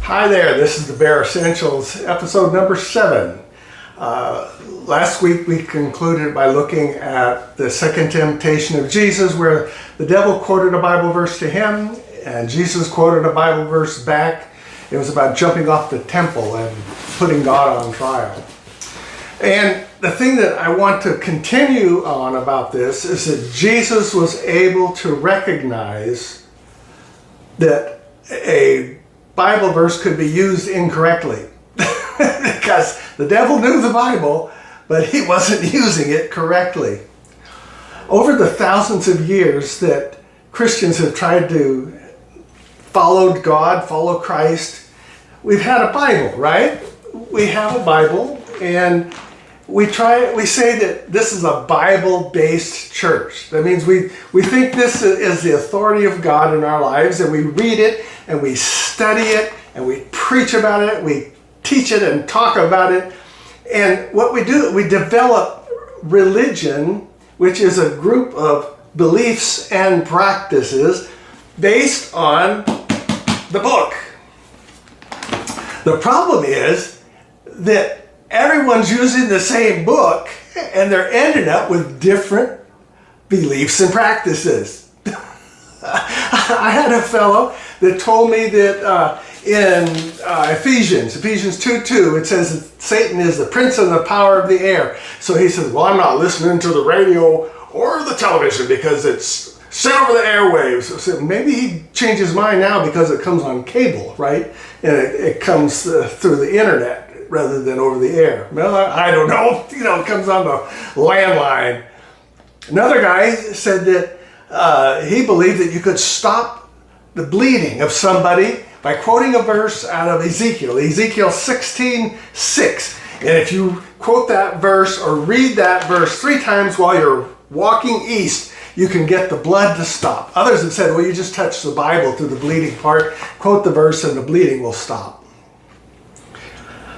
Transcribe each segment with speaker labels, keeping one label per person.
Speaker 1: Hi there, this is the Bare Essentials, episode number 7. Last week we concluded by looking at the second temptation of Jesus, where the devil quoted a Bible verse to him and Jesus quoted a Bible verse back. It was about jumping off the temple and putting God on trial. And the thing that I want to continue on about this is that Jesus was able to recognize that a Bible verse could be used incorrectly because the devil knew the Bible, but he wasn't using it correctly. Over the thousands of years that Christians have tried to follow God, follow Christ, we've had a Bible, right? We have a Bible, and we say that this is a Bible-based church. That means we think this is the authority of God in our lives, and we read it, and we study it, and we preach about it, we teach it and talk about it. And what we do, we develop religion, which is a group of beliefs and practices based on the book. The problem is that everyone's using the same book and they're ending up with different beliefs and practices. I had a fellow that told me that in Ephesians 2:2, it says that Satan is the prince and the power of the air. So he says, well, I'm not listening to the radio or the television because it's sent over the airwaves. So maybe he changed his mind now because it comes on cable, right? And it comes through the internet rather than over the air. Well, I don't know. It comes on the landline. Another guy said that he believed that you could stop the bleeding of somebody by quoting a verse out of Ezekiel 16:6. And if you quote that verse or read that verse 3 times while you're walking east, you can get the blood to stop. Others have said, well, you just touch the Bible through the bleeding part, quote the verse, and the bleeding will stop.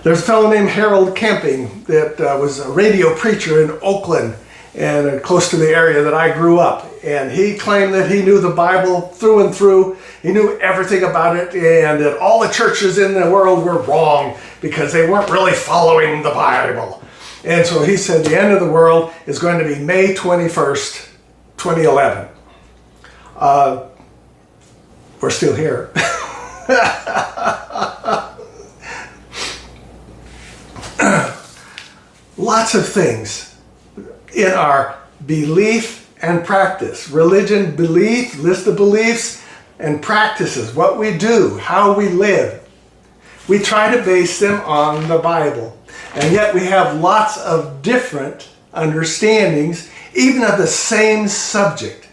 Speaker 1: There's a fellow named Harold Camping that was a radio preacher in Oakland and close to the area that I grew up. And he claimed that he knew the Bible through and through. He knew everything about it, and that all the churches in the world were wrong because they weren't really following the Bible. And so he said the end of the world is going to be May 21st, 2011. We're still here. Lots of things in our belief and practice. Religion, belief, list of beliefs, and practices. What we do, how we live. We try to base them on the Bible. And yet we have lots of different understandings, even of the same subject.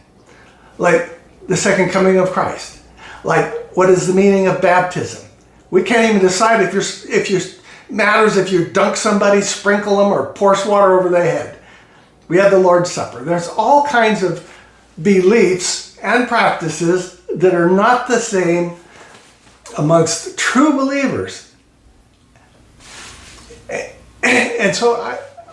Speaker 1: Like the second coming of Christ. Like, what is the meaning of baptism? We can't even decide if you dunk somebody, sprinkle them, or pour water over their head. We have the Lord's Supper. There's all kinds of beliefs and practices that are not the same amongst true believers. And so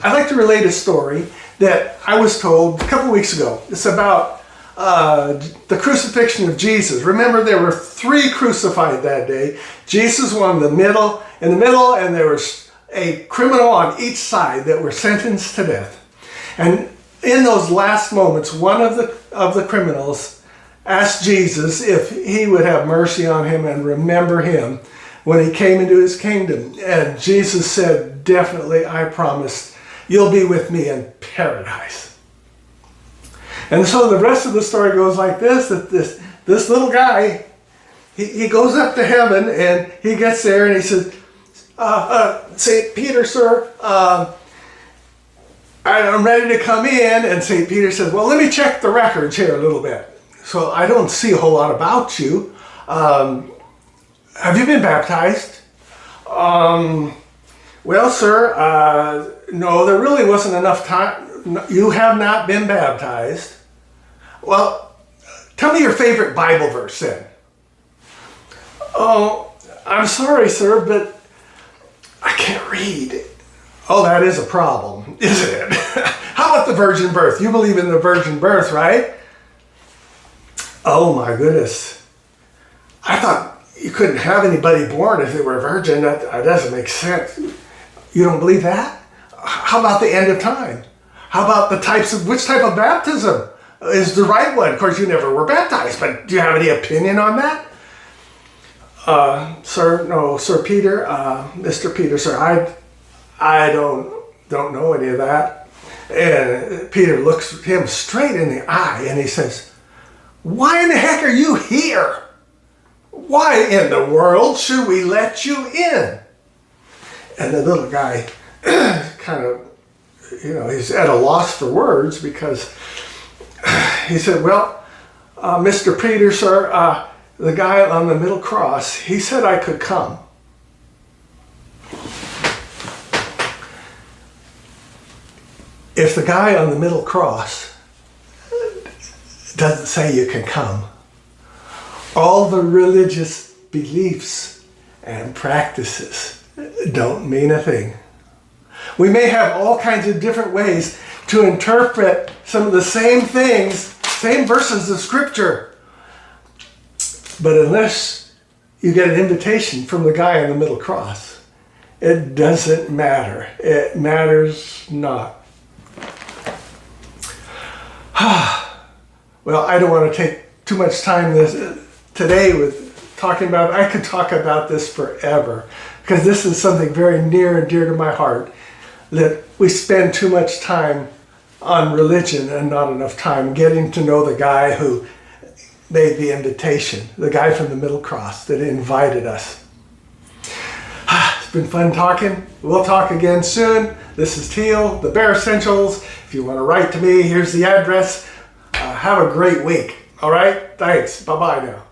Speaker 1: I like to relate a story that I was told a couple weeks ago. It's about the crucifixion of Jesus. Remember, there were 3 crucified that day. Jesus was in the middle, and there was a criminal on each side that were sentenced to death. And in those last moments, one of the criminals asked Jesus if he would have mercy on him and remember him when he came into his kingdom. And Jesus said, definitely, I promise, you'll be with me in paradise. And so the rest of the story goes like this, that this little guy, he goes up to heaven and he gets there and he says, St. Peter, sir, I'm ready to come in. And St. Peter says, well, let me check the records here a little bit. So I don't see a whole lot about you. Have you been baptized? Well, sir, no, there really wasn't enough time. You have not been baptized. Well, tell me your favorite Bible verse then. Oh, I'm sorry, sir, but I can't read. Oh, that is a problem, isn't it? How about the virgin birth? You believe in the virgin birth, right? Oh my goodness. I thought you couldn't have anybody born if they were a virgin. That doesn't make sense. You don't believe that? How about the end of time? How about which type of baptism is the right one? Of course, you never were baptized, but do you have any opinion on that? Sir Peter, Mr. Peter, sir, I don't know any of that. And Peter looks him straight in the eye and he says, why in the heck are you here? Why in the world should we let you in? And the little guy kind of, he's at a loss for words because he said, well, Mr. Peter, sir, the guy on the middle cross, he said I could come. If the guy on the middle cross doesn't say you can come, all the religious beliefs and practices don't mean a thing. We may have all kinds of different ways to interpret some of the same things, same verses of Scripture. But unless you get an invitation from the guy on the middle cross, it doesn't matter. It matters not. Well, I don't want to take too much time today with talking about it. I could talk about this forever because this is something very near and dear to my heart, that we spend too much time on religion and not enough time getting to know the guy who made the invitation, the guy from the middle cross that invited us. It's been fun talking. We'll talk again soon. This is Teal, the Bare Essentials. If you want to write to me, here's the address. Have a great week. All right? Thanks. Bye-bye now.